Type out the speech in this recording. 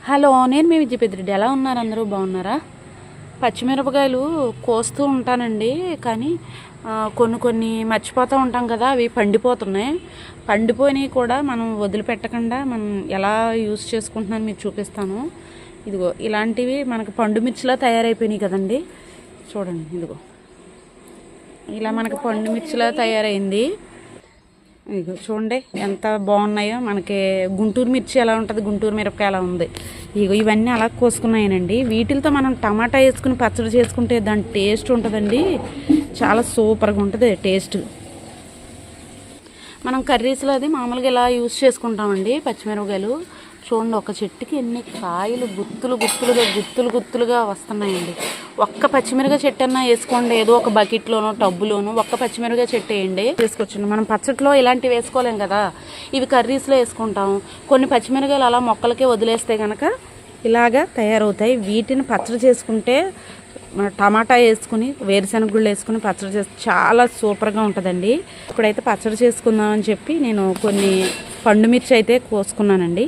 Hello, నేను మీ విజయ పెద్దిరెడ్డి. ఎలా ఉన్నారు? అందరూ బాగున్నారా? పచ్చిమిరపకాయలు కోస్తూ ఉంటానండి, కానీ కొన్ని మర్చిపోతూ ఉంటాం కదా, అవి పండిపోతున్నాయి. పండిపోయినవి కూడా మనం వదిలిపెట్టకుండా మనం ఎలా యూజ్ చేసుకుంటున్నాను మీకు చూపిస్తాను. ఇదిగో ఇలాంటివి మనకు పండు మిర్చిలా తయారైపోయినాయి కదండి. చూడండి, ఇదిగో ఇలా మనకు పండు మిర్చిలా తయారైంది. ఇదిగో చూడండి ఎంత బాగున్నాయో. మనకి గుంటూరు మిర్చి ఎలా ఉంటుంది, గుంటూరు మిరపకాయ ఎలా ఉంది. ఇగో ఇవన్నీ అలా కోసుకున్నాయనండి. వీటితో మనం టమాటా వేసుకుని పచ్చడి చేసుకుంటే దాని టేస్ట్ ఉంటుందండి, చాలా సూపర్గా ఉంటుంది టేస్ట్. మనం కర్రీస్లో అది మామూలుగా ఇలా యూజ్ చేసుకుంటామండి పచ్చిమిరపకాయలు. చూడండి, ఒక చెట్టుకి ఎన్ని కాయలు గుత్తులుగా వస్తున్నాయండి. ఒక్క పచ్చిమిరపకాయ చెట్టు అన్నా వేసుకోండి, ఏదో ఒక బకెట్లోనో టబ్బులోనో ఒక్క పచ్చిమిరపకాయ చెట్టు వేయండి, వేసుకోవచ్చు. మనం పచ్చట్లో ఇలాంటివి వేసుకోలేం కదా, ఇవి కర్రీస్లో వేసుకుంటాం. కొన్ని పచ్చిమిరపకాయలు అలా మొక్కలకే వదిలేస్తే కనుక ఇలాగా తయారవుతాయి. వీటిని పచ్చడి చేసుకుంటే టమాటా వేసుకుని వేరుశనగ గుళ్ళు వేసుకుని పచ్చడి చేస్తే చాలా సూపర్గా ఉంటుందండి. ఇప్పుడైతే పచ్చడి చేసుకుందామని చెప్పి నేను కొన్ని పండు మిర్చి అయితే కోసుకున్నానండి.